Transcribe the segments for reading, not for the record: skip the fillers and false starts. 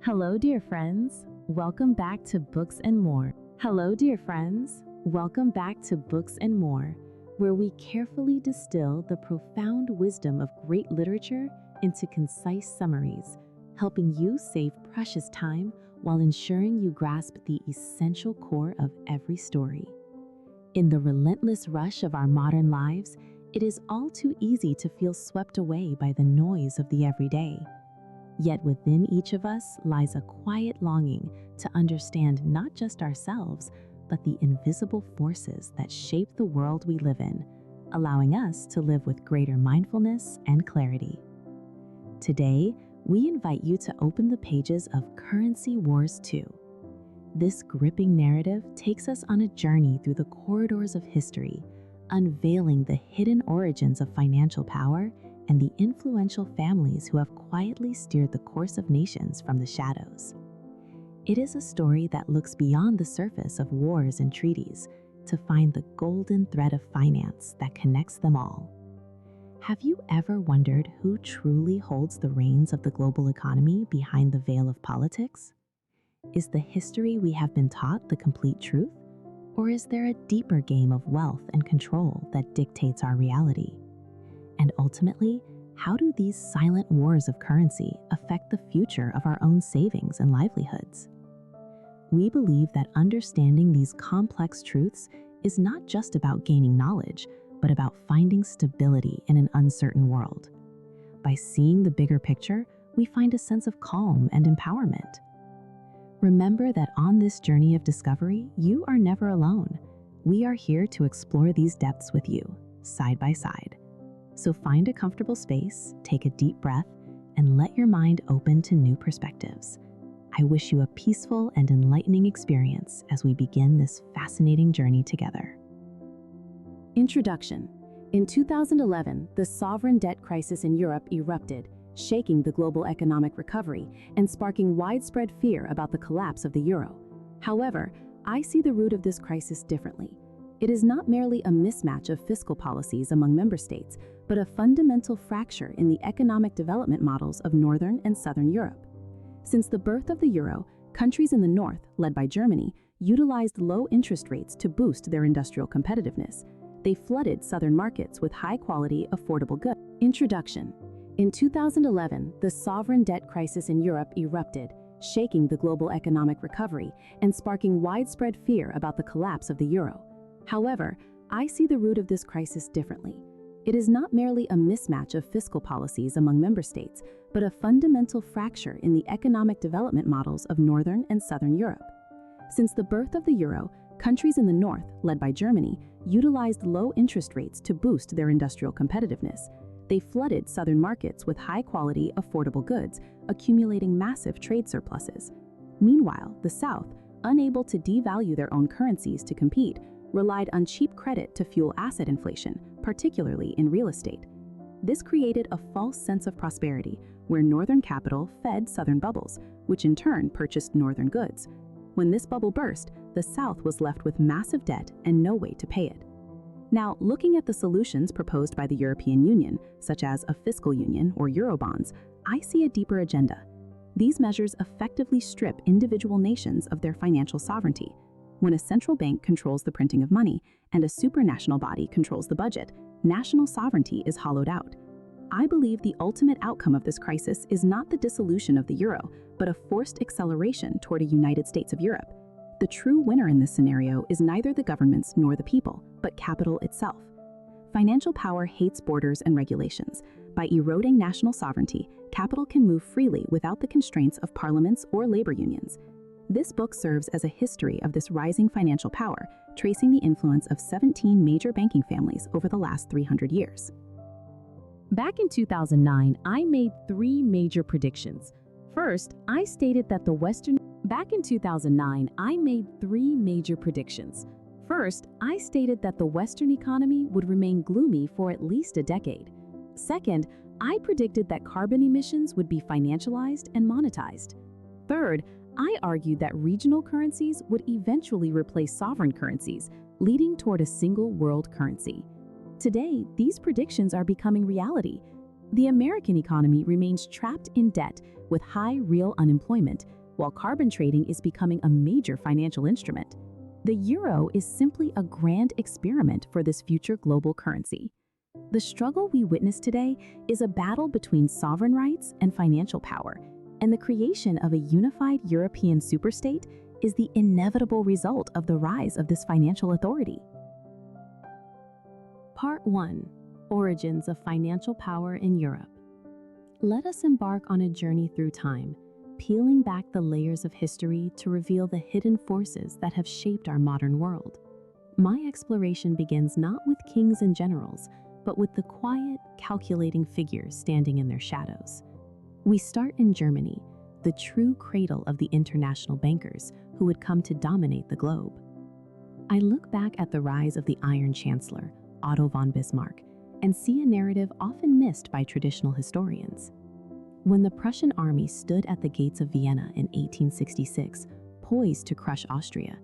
Hello, dear friends. Welcome back to Books and More. Hello, dear friends. Welcome back to Books and More, where we carefully distill the profound wisdom of great literature into concise summaries, helping you save precious time while ensuring you grasp the essential core of every story. In the relentless rush of our modern lives, it is all too easy to feel swept away by the noise of the everyday. Yet within each of us lies a quiet longing to understand not just ourselves, but the invisible forces that shape the world we live in, allowing us to live with greater mindfulness and clarity. Today, we invite you to open the pages of Currency Wars 2. This gripping narrative takes us on a journey through the corridors of history, unveiling the hidden origins of financial power and the influential families who have quietly steered the course of nations from the shadows. It is a story that looks beyond the surface of wars and treaties to find the golden thread of finance that connects them all. Have you ever wondered who truly holds the reins of the global economy behind the veil of politics? Is the history we have been taught the complete truth? Or is there a deeper game of wealth and control that dictates our reality? And ultimately, how do these silent wars of currency affect the future of our own savings and livelihoods? We believe that understanding these complex truths is not just about gaining knowledge, but about finding stability in an uncertain world. By seeing the bigger picture, we find a sense of calm and empowerment. Remember that on this journey of discovery, you are never alone. We are here to explore these depths with you, side by side. So find a comfortable space, take a deep breath, and let your mind open to new perspectives. I wish you a peaceful and enlightening experience as we begin this fascinating journey together. Introduction. In 2011, the sovereign debt crisis in Europe erupted, shaking the global economic recovery and sparking widespread fear about the collapse of the euro. However, I see the root of this crisis differently. It is not merely a mismatch of fiscal policies among member states, but a fundamental fracture in the economic development models of Northern and Southern Europe. Since the birth of the euro, countries in the north, led by Germany, utilized low interest rates to boost their industrial competitiveness. They flooded southern markets with high-quality, affordable goods. Introduction. In 2011, the sovereign debt crisis in Europe erupted, shaking the global economic recovery and sparking widespread fear about the collapse of the euro. However, I see the root of this crisis differently. It is not merely a mismatch of fiscal policies among member states, but a fundamental fracture in the economic development models of Northern and Southern Europe. Since the birth of the euro, countries in the north, led by Germany, utilized low interest rates to boost their industrial competitiveness. They flooded southern markets with high-quality, affordable goods, accumulating massive trade surpluses. Meanwhile, the south, unable to devalue their own currencies to compete, relied on cheap credit to fuel asset inflation, particularly in real estate. This created a false sense of prosperity, where northern capital fed southern bubbles, which in turn purchased northern goods. When this bubble burst, the South was left with massive debt and no way to pay it. Now, looking at the solutions proposed by the European Union, such as a fiscal union or Eurobonds, I see a deeper agenda. These measures effectively strip individual nations of their financial sovereignty. When a central bank controls the printing of money and a supranational body controls the budget, national sovereignty is hollowed out. I believe the ultimate outcome of this crisis is not the dissolution of the euro, but a forced acceleration toward a United States of Europe. The true winner in this scenario is neither the governments nor the people, but capital itself. Financial power hates borders and regulations. By eroding national sovereignty, capital can move freely without the constraints of parliaments or labor unions. This book serves as a history of this rising financial power, tracing the influence of 17 major banking families over the last 300 years. Back in 2009, I made three major predictions. First, I stated that the Western economy would remain gloomy for at least a decade. Second, I predicted that carbon emissions would be financialized and monetized. Third, I argued that regional currencies would eventually replace sovereign currencies, leading toward a single world currency. Today, these predictions are becoming reality. The American economy remains trapped in debt with high real unemployment, while carbon trading is becoming a major financial instrument. The euro is simply a grand experiment for this future global currency. The struggle we witness today is a battle between sovereign rights and financial power, and the creation of a unified European superstate is the inevitable result of the rise of this financial authority. Part 1. Origins of Financial Power in Europe. Let us embark on a journey through time, peeling back the layers of history to reveal the hidden forces that have shaped our modern world. My exploration begins not with kings and generals, but with the quiet, calculating figures standing in their shadows. We start in Germany, the true cradle of the international bankers who would come to dominate the globe. I look back at the rise of the Iron Chancellor, Otto von Bismarck, and see a narrative often missed by traditional historians. When the Prussian army stood at the gates of Vienna in 1866, poised to crush Austria,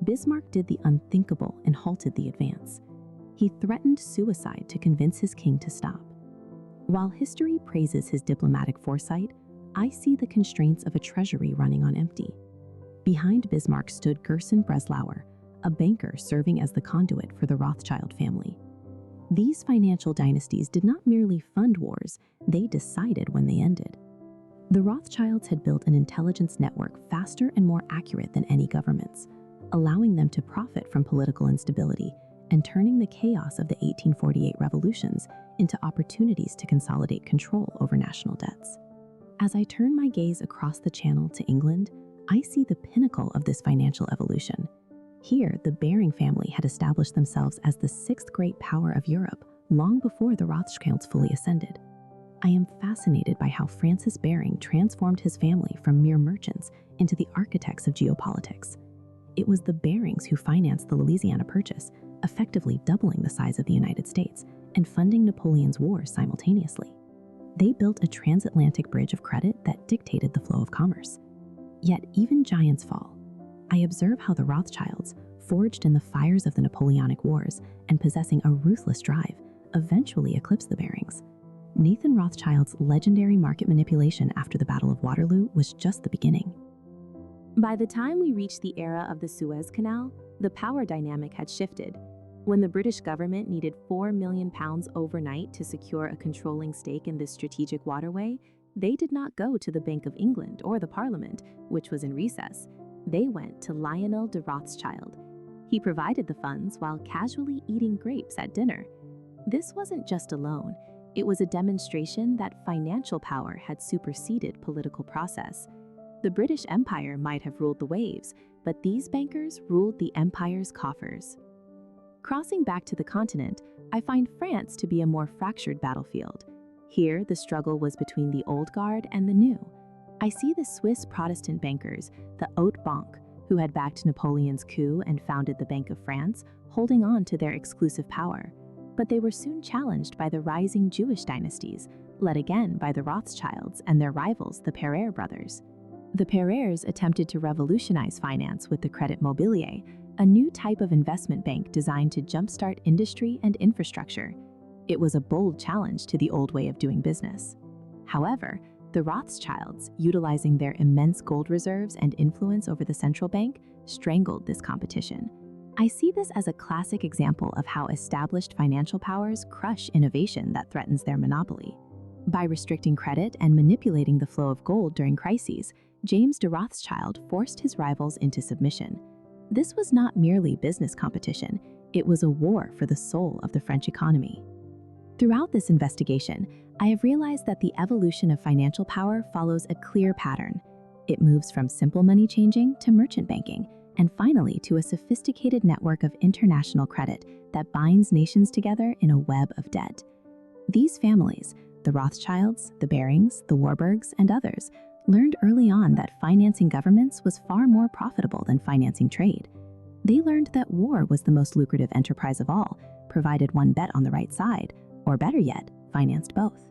Bismarck did the unthinkable and halted the advance. He threatened suicide to convince his king to stop. While history praises his diplomatic foresight, I see the constraints of a treasury running on empty. Behind Bismarck stood Gerson Breslauer, a banker serving as the conduit for the Rothschild family. These financial dynasties did not merely fund wars, they decided when they ended. The Rothschilds had built an intelligence network faster and more accurate than any governments, allowing them to profit from political instability and turning the chaos of the 1848 revolutions into opportunities to consolidate control over national debts. As I turn my gaze across the Channel to England, I see the pinnacle of this financial evolution. Here, the Baring family had established themselves as the sixth great power of Europe long before the Rothschilds fully ascended. I am fascinated by how Francis Baring transformed his family from mere merchants into the architects of geopolitics. It was the Barings who financed the Louisiana Purchase, effectively doubling the size of the United States and funding Napoleon's wars simultaneously. They built a transatlantic bridge of credit that dictated the flow of commerce. Yet even giants fall. I observe how the Rothschilds, forged in the fires of the Napoleonic Wars and possessing a ruthless drive, eventually eclipsed the Barings. Nathan Rothschild's legendary market manipulation after the Battle of Waterloo was just the beginning. By the time we reached the era of the Suez Canal, the power dynamic had shifted. When the British government needed £4 million overnight to secure a controlling stake in this strategic waterway, they did not go to the Bank of England or the Parliament, which was in recess. They went to Lionel de Rothschild. He provided the funds while casually eating grapes at dinner. This wasn't just a loan. It was a demonstration that financial power had superseded political process. The British Empire might have ruled the waves, but these bankers ruled the empire's coffers. Crossing back to the continent, I find France to be a more fractured battlefield. Here, the struggle was between the old guard and the new. I see the Swiss Protestant bankers, the Haute Banque, who had backed Napoleon's coup and founded the Bank of France, holding on to their exclusive power. But they were soon challenged by the rising Jewish dynasties, led again by the Rothschilds and their rivals, the Pereire brothers. The Pereires attempted to revolutionize finance with the Credit Mobilier, a new type of investment bank designed to jumpstart industry and infrastructure. It was a bold challenge to the old way of doing business. However, the Rothschilds, utilizing their immense gold reserves and influence over the central bank, strangled this competition. I see this as a classic example of how established financial powers crush innovation that threatens their monopoly. By restricting credit and manipulating the flow of gold during crises, James de Rothschild forced his rivals into submission. This was not merely business competition, it was a war for the soul of the French economy. Throughout this investigation, I have realized that the evolution of financial power follows a clear pattern. It moves from simple money changing to merchant banking, and finally to a sophisticated network of international credit that binds nations together in a web of debt. These families, the Rothschilds, the Barings, the Warburgs, and others, learned early on that financing governments was far more profitable than financing trade. They learned that war was the most lucrative enterprise of all, provided one bet on the right side, or better yet, financed both.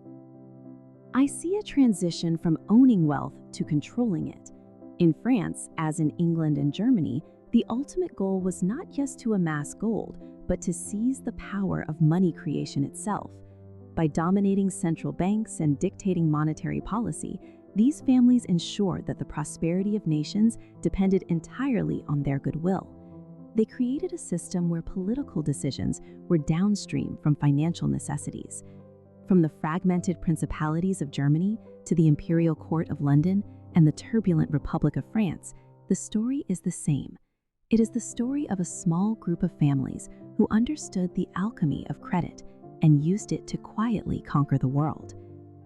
I see a transition from owning wealth to controlling it. In France, as in England and Germany, the ultimate goal was not just to amass gold, but to seize the power of money creation itself. By dominating central banks and dictating monetary policy, these families ensured that the prosperity of nations depended entirely on their goodwill. They created a system where political decisions were downstream from financial necessities. From the fragmented principalities of Germany to the imperial court of London and the turbulent Republic of France, the story is the same. It is the story of a small group of families who understood the alchemy of credit and used it to quietly conquer the world.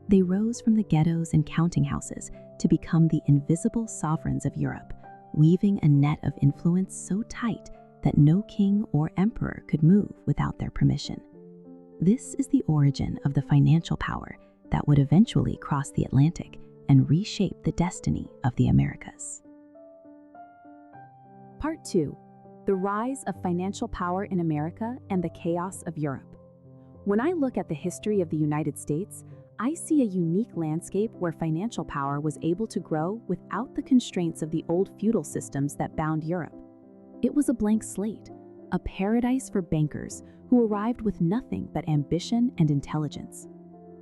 They rose from the ghettos and counting houses to become the invisible sovereigns of Europe, weaving a net of influence so tight that no king or emperor could move without their permission. This is the origin of the financial power that would eventually cross the Atlantic and reshape the destiny of the Americas. Part 2. The Rise of Financial Power in America and the Chaos of Europe. When I look at the history of the United States, I see a unique landscape where financial power was able to grow without the constraints of the old feudal systems that bound Europe. It was a blank slate, a paradise for bankers who arrived with nothing but ambition and intelligence.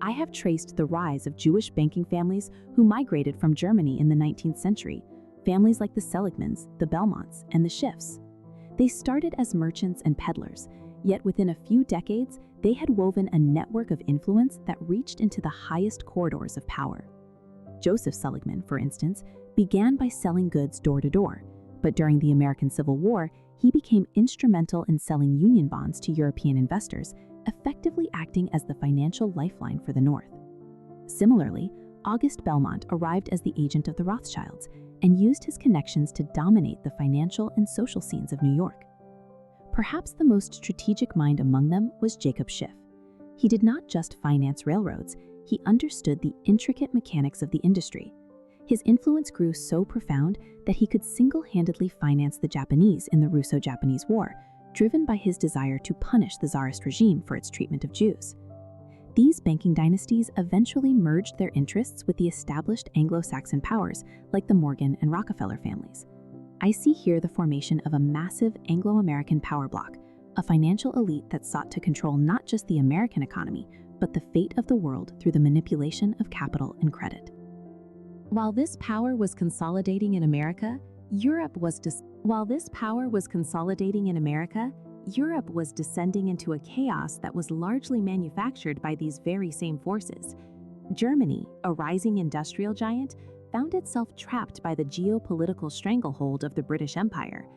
I have traced the rise of Jewish banking families who migrated from Germany in the 19th century, families like the Seligmans, the Belmonts, and the Schiffs. They started as merchants and peddlers, yet within a few decades, they had woven a network of influence that reached into the highest corridors of power. Joseph Seligman, for instance, began by selling goods door to door, but during the American Civil War, he became instrumental in selling Union bonds to European investors, effectively acting as the financial lifeline for the North. Similarly, August Belmont arrived as the agent of the Rothschilds and used his connections to dominate the financial and social scenes of New York. Perhaps the most strategic mind among them was Jacob Schiff. He did not just finance railroads, he understood the intricate mechanics of the industry. His influence grew so profound that he could single-handedly finance the Japanese in the Russo-Japanese War, driven by his desire to punish the Tsarist regime for its treatment of Jews. These banking dynasties eventually merged their interests with the established Anglo-Saxon powers like the Morgan and Rockefeller families. I see here the formation of a massive Anglo-American power bloc, a financial elite that sought to control not just the American economy, but the fate of the world through the manipulation of capital and credit. While this power was consolidating in America, Europe was descending into a chaos that was largely manufactured by these very same forces. Germany, a rising industrial giant, found itself trapped by the geopolitical stranglehold of the British Empire.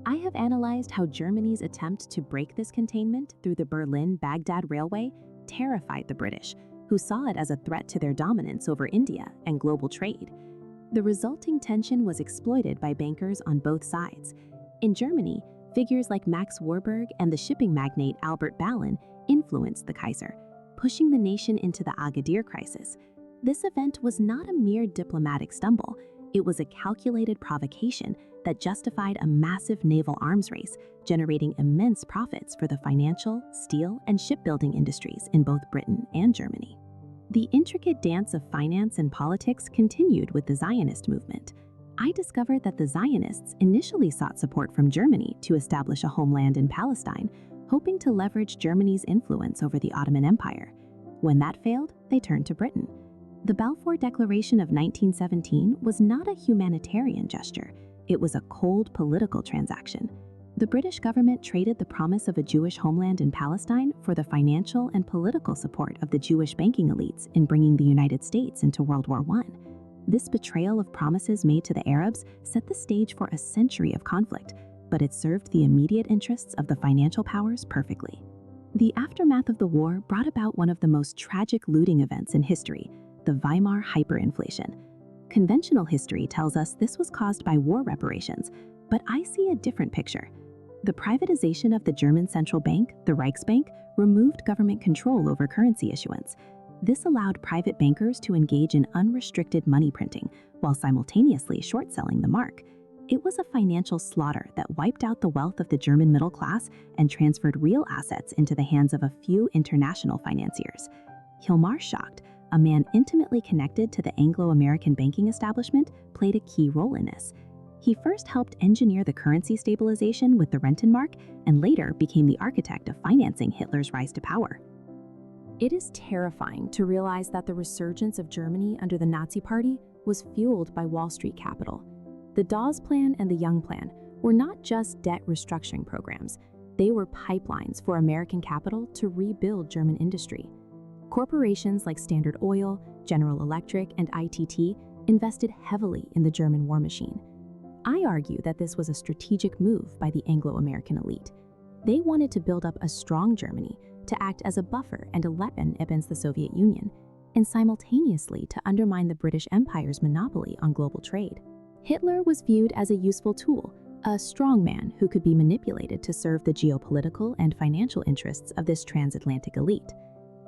I have analyzed how Germany's attempt to break this containment through the Berlin-Baghdad Railway terrified the British, who saw it as a threat to their dominance over India and global trade. The resulting tension was exploited by bankers on both sides. In Germany, figures like Max Warburg and the shipping magnate Albert Ballin influenced the Kaiser, pushing the nation into the Agadir crisis. This event was not a mere diplomatic stumble, it was a calculated provocation that justified a massive naval arms race, generating immense profits for the financial, steel, and shipbuilding industries in both Britain and Germany. The intricate dance of finance and politics continued with the Zionist movement. I discovered that the Zionists initially sought support from Germany to establish a homeland in Palestine, hoping to leverage Germany's influence over the Ottoman Empire. When that failed, they turned to Britain. The Balfour Declaration of 1917 was not a humanitarian gesture, it was a cold political transaction. The British government traded the promise of a Jewish homeland in Palestine for the financial and political support of the Jewish banking elites in bringing the United States into World War I. This betrayal of promises made to the Arabs set the stage for a century of conflict, but it served the immediate interests of the financial powers perfectly. The aftermath of the war brought about one of the most tragic looting events in history, the Weimar hyperinflation. Conventional history tells us this was caused by war reparations, but I see a different picture. The privatization of the German central bank, the Reichsbank, removed government control over currency issuance. This allowed private bankers to engage in unrestricted money printing while simultaneously short-selling the mark. It was a financial slaughter that wiped out the wealth of the German middle class and transferred real assets into the hands of a few international financiers. Hilmar Schacht, a man intimately connected to the Anglo-American banking establishment, played a key role in this. He first helped engineer the currency stabilization with the Rentenmark and later became the architect of financing Hitler's rise to power. It is terrifying to realize that the resurgence of Germany under the Nazi Party was fueled by Wall Street capital. The Dawes Plan and the Young Plan were not just debt restructuring programs, they were pipelines for American capital to rebuild German industry. Corporations like Standard Oil, General Electric, and ITT invested heavily in the German war machine. I argue that this was a strategic move by the Anglo-American elite. They wanted to build up a strong Germany to act as a buffer and a weapon against the Soviet Union, and simultaneously to undermine the British Empire's monopoly on global trade. Hitler was viewed as a useful tool, a strong man who could be manipulated to serve the geopolitical and financial interests of this transatlantic elite.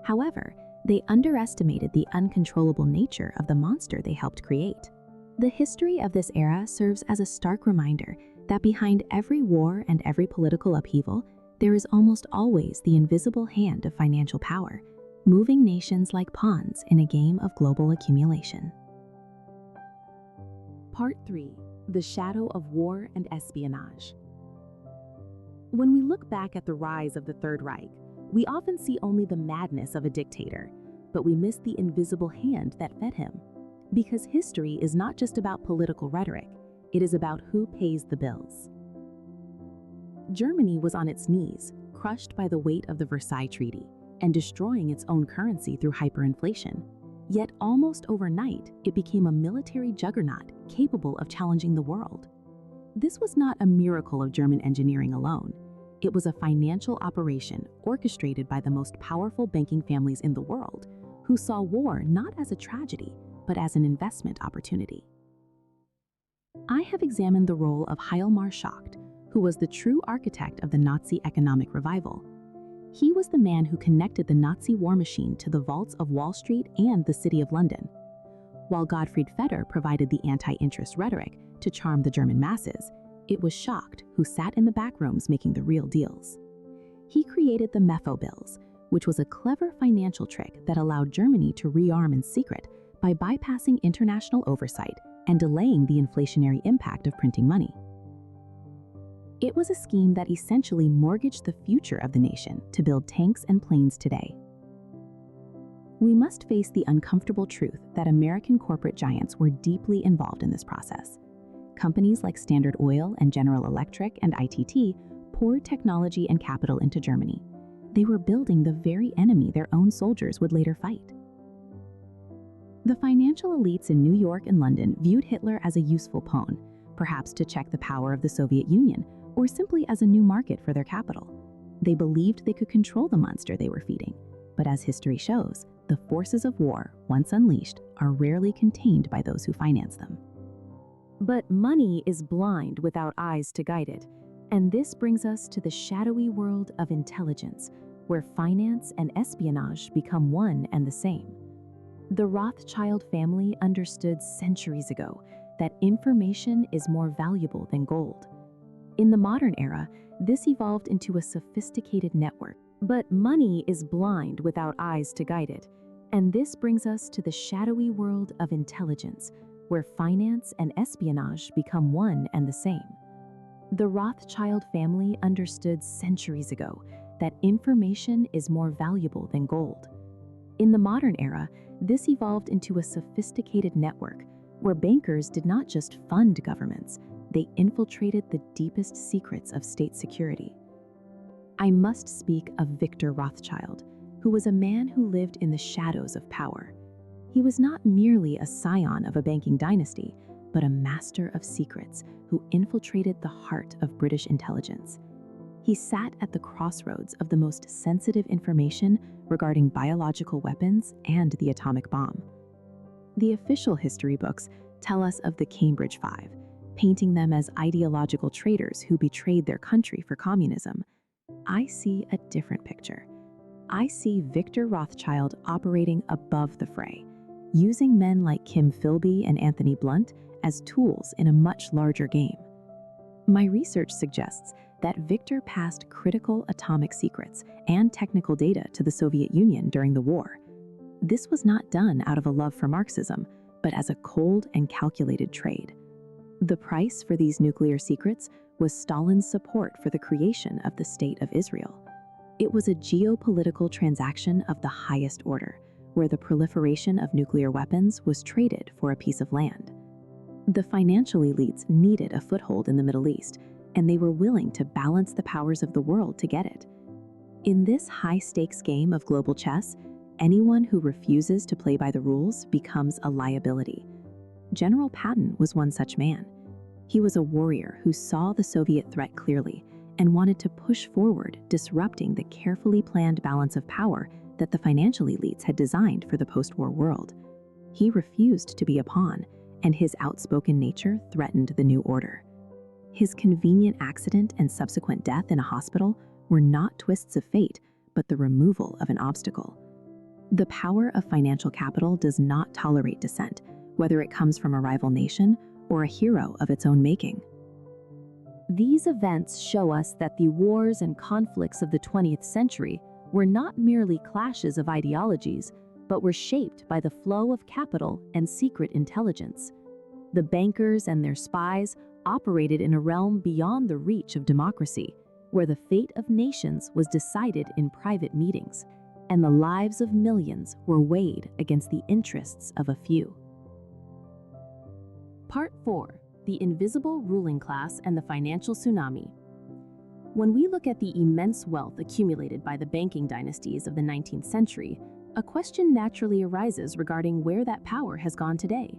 However, they underestimated the uncontrollable nature of the monster they helped create. The history of this era serves as a stark reminder that behind every war and every political upheaval, there is almost always the invisible hand of financial power, moving nations like pawns in a game of global accumulation. Part 3. The Shadow of War and Espionage. When we look back at the rise of the Third Reich, we often see only the madness of a dictator, but we miss the invisible hand that fed him. Because history is not just about political rhetoric, it is about who pays the bills. Germany was on its knees, crushed by the weight of the Versailles Treaty, and destroying its own currency through hyperinflation. Yet almost overnight, it became a military juggernaut capable of challenging the world. This was not a miracle of German engineering alone. It was a financial operation orchestrated by the most powerful banking families in the world, who saw war not as a tragedy, but as an investment opportunity. I have examined the role of Hjalmar Schacht, who was the true architect of the Nazi economic revival. He was the man who connected the Nazi war machine to the vaults of Wall Street and the City of London. While Gottfried Feder provided the anti-interest rhetoric to charm the German masses, it was Schacht who sat in the back rooms making the real deals. He created the Mefo bills, which was a clever financial trick that allowed Germany to rearm in secret by bypassing international oversight and delaying the inflationary impact of printing money. It was a scheme that essentially mortgaged the future of the nation to build tanks and planes today. We must face the uncomfortable truth that American corporate giants were deeply involved in this process. Companies like Standard Oil and General Electric and ITT poured technology and capital into Germany. They were building the very enemy their own soldiers would later fight. The financial elites in New York and London viewed Hitler as a useful pawn, perhaps to check the power of the Soviet Union, or simply as a new market for their capital. They believed they could control the monster they were feeding, but as history shows, the forces of war, once unleashed, are rarely contained by those who finance them. But money is blind without eyes to guide it, and this brings us to the shadowy world of intelligence, where finance and espionage become one and the same. The Rothschild family understood centuries ago that information is more valuable than gold. In the modern era, this evolved into a sophisticated network. But money is blind without eyes to guide it, and this brings us to the shadowy world of intelligence, where finance and espionage become one and the same. The Rothschild family understood centuries ago that information is more valuable than gold. In the modern era, this evolved into a sophisticated network where bankers did not just fund governments, they infiltrated the deepest secrets of state security. I must speak of Victor Rothschild, who was a man who lived in the shadows of power. He was not merely a scion of a banking dynasty, but a master of secrets who infiltrated the heart of British intelligence. He sat at the crossroads of the most sensitive information regarding biological weapons and the atomic bomb. The official history books tell us of the Cambridge Five, painting them as ideological traitors who betrayed their country for communism. I see a different picture. I see Victor Rothschild operating above the fray, using men like Kim Philby and Anthony Blunt as tools in a much larger game. My research suggests that Victor passed critical atomic secrets and technical data to the Soviet Union during the war. This was not done out of a love for Marxism, but as a cold and calculated trade. The price for these nuclear secrets was Stalin's support for the creation of the State of Israel. It was a geopolitical transaction of the highest order, where the proliferation of nuclear weapons was traded for a piece of land. The financial elites needed a foothold in the Middle East, and they were willing to balance the powers of the world to get it. In this high-stakes game of global chess, anyone who refuses to play by the rules becomes a liability. General Patton was one such man. He was a warrior who saw the Soviet threat clearly and wanted to push forward, disrupting the carefully planned balance of power that the financial elites had designed for the post-war world. He refused to be a pawn, and his outspoken nature threatened the new order. His convenient accident and subsequent death in a hospital were not twists of fate, but the removal of an obstacle. The power of financial capital does not tolerate dissent, whether it comes from a rival nation or a hero of its own making. These events show us that the wars and conflicts of the 20th century were not merely clashes of ideologies, but were shaped by the flow of capital and secret intelligence. The bankers and their spies operated in a realm beyond the reach of democracy, where the fate of nations was decided in private meetings, and the lives of millions were weighed against the interests of a few. Part 4. The invisible ruling class and the financial tsunami. When we look at the immense wealth accumulated by the banking dynasties of the 19th century, a question naturally arises regarding where that power has gone today.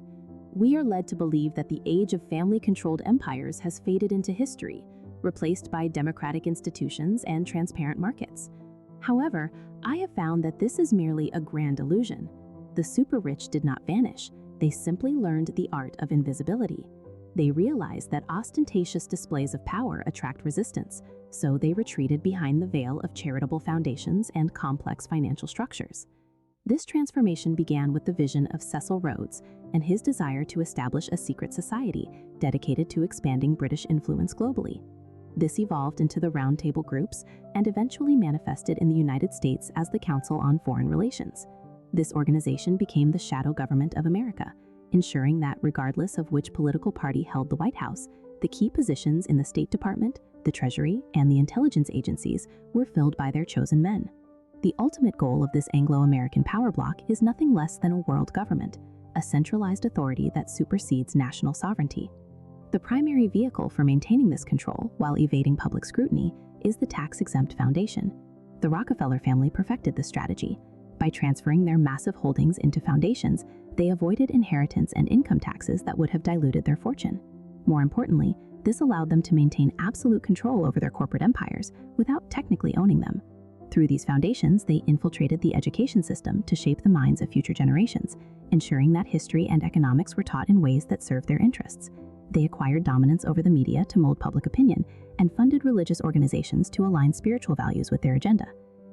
We are led to believe that the age of family-controlled empires has faded into history, replaced by democratic institutions and transparent markets. However, I have found that this is merely a grand illusion. The super-rich did not vanish, they simply learned the art of invisibility. They realized that ostentatious displays of power attract resistance, so they retreated behind the veil of charitable foundations and complex financial structures. This transformation began with the vision of Cecil Rhodes and his desire to establish a secret society dedicated to expanding British influence globally. This evolved into the Round Table groups and eventually manifested in the United States as the Council on Foreign Relations. This organization became the shadow government of America, ensuring that regardless of which political party held the White House, the key positions in the State Department, the Treasury, and the intelligence agencies were filled by their chosen men. The ultimate goal of this Anglo-American power bloc is nothing less than a world government, a centralized authority that supersedes national sovereignty. The primary vehicle for maintaining this control while evading public scrutiny is the tax-exempt foundation. The Rockefeller family perfected this strategy. By transferring their massive holdings into foundations, they avoided inheritance and income taxes that would have diluted their fortune. More importantly, this allowed them to maintain absolute control over their corporate empires without technically owning them. Through these foundations, they infiltrated the education system to shape the minds of future generations, ensuring that history and economics were taught in ways that served their interests. They acquired dominance over the media to mold public opinion and funded religious organizations to align spiritual values with their agenda.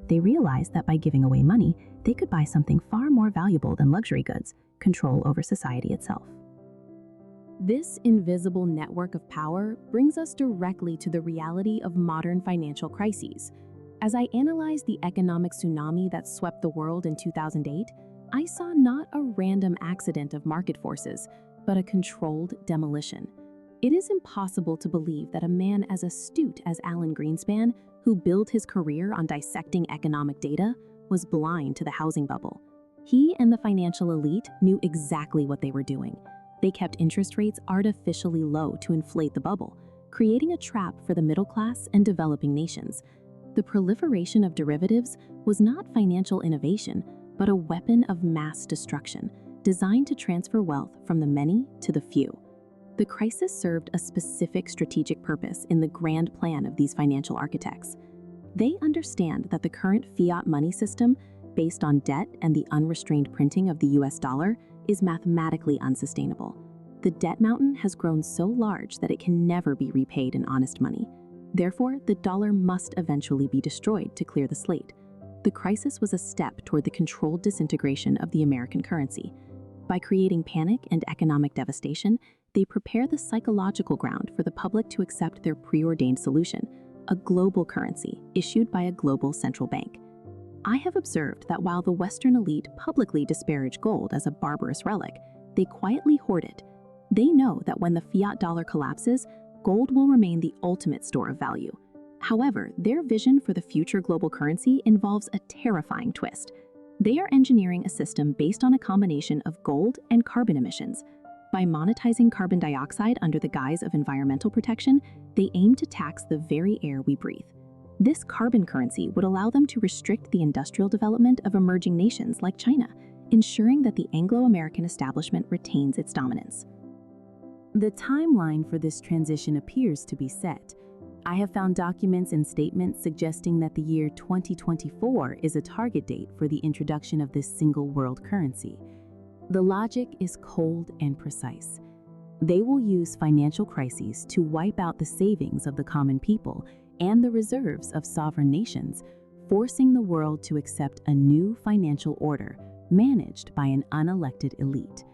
They realized that by giving away money, they could buy something far more valuable than luxury goods: control over society itself. This invisible network of power brings us directly to the reality of modern financial crises. As I analyzed the economic tsunami that swept the world in 2008, I saw not a random accident of market forces, but a controlled demolition. It is impossible to believe that a man as astute as Alan Greenspan, who built his career on dissecting economic data, was blind to the housing bubble. He and the financial elite knew exactly what they were doing. They kept interest rates artificially low to inflate the bubble, creating a trap for the middle class and developing nations. The proliferation of derivatives was not financial innovation, but a weapon of mass destruction, designed to transfer wealth from the many to the few. The crisis served a specific strategic purpose in the grand plan of these financial architects. They understand that the current fiat money system, based on debt and the unrestrained printing of the US dollar, is mathematically unsustainable. The debt mountain has grown so large that it can never be repaid in honest money. Therefore, the dollar must eventually be destroyed to clear the slate. The crisis was a step toward the controlled disintegration of the American currency. By creating panic and economic devastation, they prepare the psychological ground for the public to accept their preordained solution: a global currency issued by a global central bank. I have observed that while the Western elite publicly disparage gold as a barbarous relic, they quietly hoard it. They know that when the fiat dollar collapses, gold will remain the ultimate store of value. However, their vision for the future global currency involves a terrifying twist. They are engineering a system based on a combination of gold and carbon emissions. By monetizing carbon dioxide under the guise of environmental protection, they aim to tax the very air we breathe. This carbon currency would allow them to restrict the industrial development of emerging nations like China, ensuring that the Anglo-American establishment retains its dominance. The timeline for this transition appears to be set. I have found documents and statements suggesting that the year 2024 is a target date for the introduction of this single world currency. The logic is cold and precise. They will use financial crises to wipe out the savings of the common people and the reserves of sovereign nations, forcing the world to accept a new financial order managed by an unelected elite.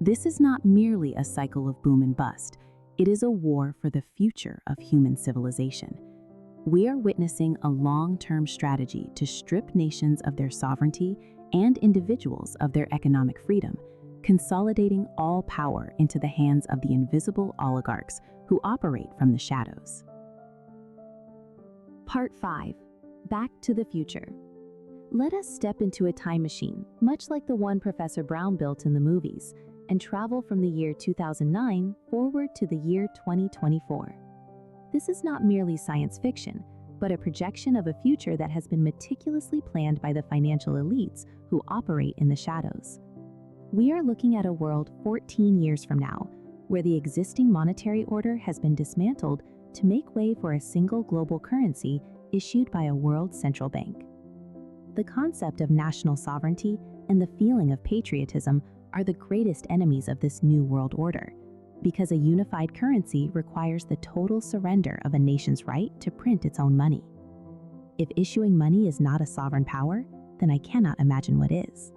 This is not merely a cycle of boom and bust. It is a war for the future of human civilization. We are witnessing a long-term strategy to strip nations of their sovereignty and individuals of their economic freedom, consolidating all power into the hands of the invisible oligarchs who operate from the shadows. Part 5. Back to the future. Let us step into a time machine, much like the one Professor Brown built in the movies, and travel from the year 2009 forward to the year 2024. This is not merely science fiction, but a projection of a future that has been meticulously planned by the financial elites who operate in the shadows. We are looking at a world 14 years from now, where the existing monetary order has been dismantled to make way for a single global currency issued by a world central bank. The concept of national sovereignty and the feeling of patriotism are the greatest enemies of this new world order, because a unified currency requires the total surrender of a nation's right to print its own money. If issuing money is not a sovereign power, then I cannot imagine what is.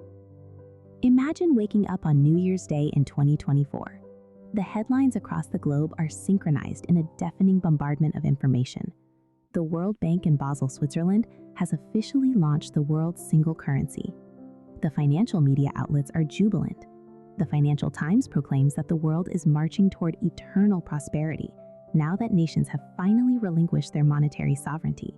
Imagine waking up on New Year's Day in 2024. The headlines across the globe are synchronized in a deafening bombardment of information. The World Bank in Basel, Switzerland, has officially launched the world's single currency. The financial media outlets are jubilant. The Financial Times proclaims that the world is marching toward eternal prosperity, now that nations have finally relinquished their monetary sovereignty.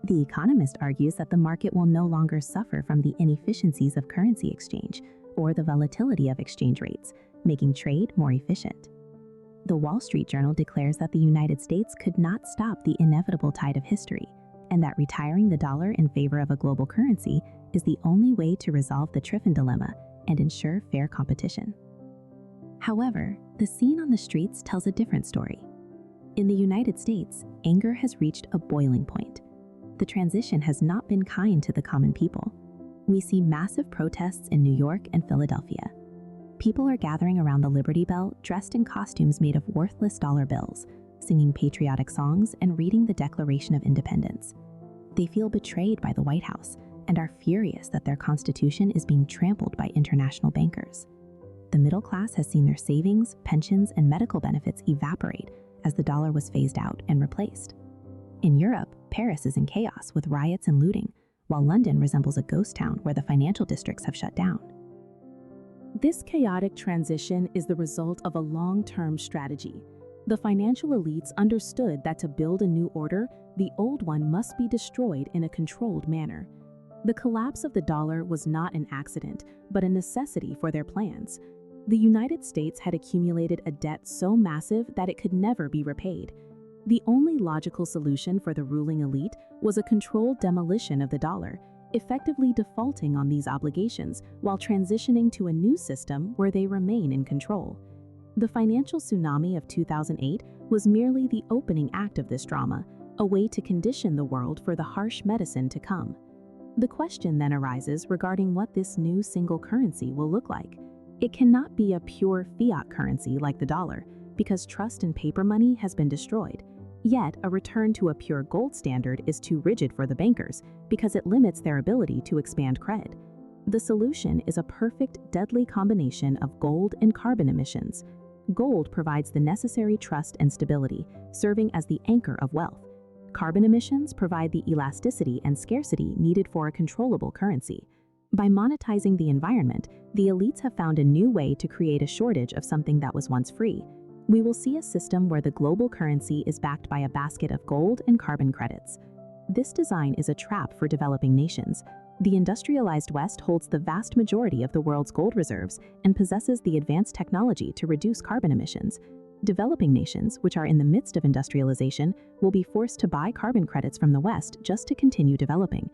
The Economist argues that the market will no longer suffer from the inefficiencies of currency exchange or the volatility of exchange rates, making trade more efficient. The Wall Street Journal declares that the United States could not stop the inevitable tide of history, and that retiring the dollar in favor of a global currency is the only way to resolve the Triffin dilemma and ensure fair competition. However, the scene on the streets tells a different story. In the United States, anger has reached a boiling point. The transition has not been kind to the common people. We see massive protests in New York and Philadelphia. People are gathering around the Liberty Bell dressed in costumes made of worthless dollar bills, singing patriotic songs and reading the Declaration of Independence. They feel betrayed by the White House and are furious that their constitution is being trampled by international bankers. The middle class has seen their savings, pensions, and medical benefits evaporate as the dollar was phased out and replaced. In Europe, Paris is in chaos with riots and looting, while London resembles a ghost town where the financial districts have shut down. This chaotic transition is the result of a long-term strategy. The financial elites understood that to build a new order, the old one must be destroyed in a controlled manner. The collapse of the dollar was not an accident, but a necessity for their plans. The United States had accumulated a debt so massive that it could never be repaid. The only logical solution for the ruling elite was a controlled demolition of the dollar, effectively defaulting on these obligations while transitioning to a new system where they remain in control. The financial tsunami of 2008 was merely the opening act of this drama, a way to condition the world for the harsh medicine to come. The question then arises regarding what this new single currency will look like. It cannot be a pure fiat currency like the dollar, because trust in paper money has been destroyed. Yet, a return to a pure gold standard is too rigid for the bankers because it limits their ability to expand cred. The solution is a perfect, deadly combination of gold and carbon emissions. Gold provides the necessary trust and stability, serving as the anchor of wealth. Carbon emissions provide the elasticity and scarcity needed for a controllable currency. By monetizing the environment, the elites have found a new way to create a shortage of something that was once free. We will see a system where the global currency is backed by a basket of gold and carbon credits. This design is a trap for developing nations. The industrialized West holds the vast majority of the world's gold reserves and possesses the advanced technology to reduce carbon emissions. Developing nations, which are in the midst of industrialization, will be forced to buy carbon credits from the West just to continue developing.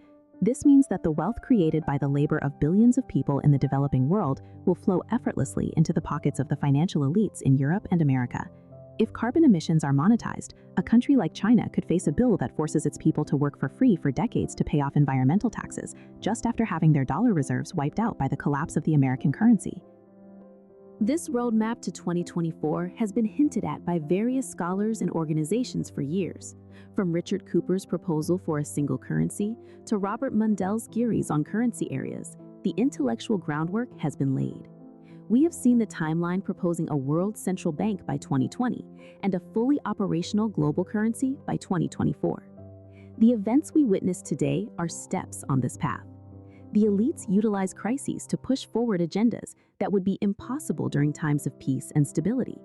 This means that the wealth created by the labor of billions of people in the developing world will flow effortlessly into the pockets of the financial elites in Europe and America. If carbon emissions are monetized, a country like China could face a bill that forces its people to work for free for decades to pay off environmental taxes, just after having their dollar reserves wiped out by the collapse of the American currency. This roadmap to 2024 has been hinted at by various scholars and organizations for years. From Richard Cooper's proposal for a single currency to Robert Mundell's theories on currency areas, the intellectual groundwork has been laid. We have seen the timeline proposing a world central bank by 2020 and a fully operational global currency by 2024. The events we witness today are steps on this path. The elites utilize crises to push forward agendas that would be impossible during times of peace and stability.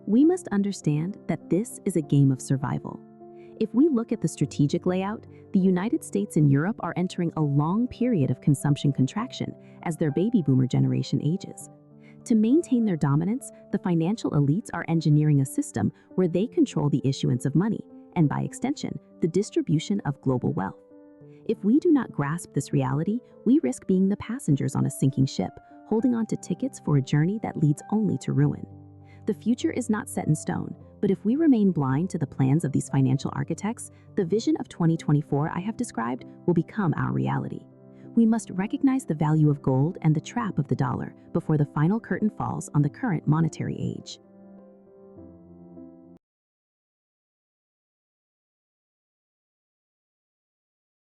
We must understand that this is a game of survival. If we look at the strategic layout, the United States and Europe are entering a long period of consumption contraction as their baby boomer generation ages. To maintain their dominance, the financial elites are engineering a system where they control the issuance of money, and by extension, the distribution of global wealth. If we do not grasp this reality, we risk being the passengers on a sinking ship, holding on to tickets for a journey that leads only to ruin. The future is not set in stone, but if we remain blind to the plans of these financial architects, the vision of 2024 I have described will become our reality. We must recognize the value of gold and the trap of the dollar before the final curtain falls on the current monetary age.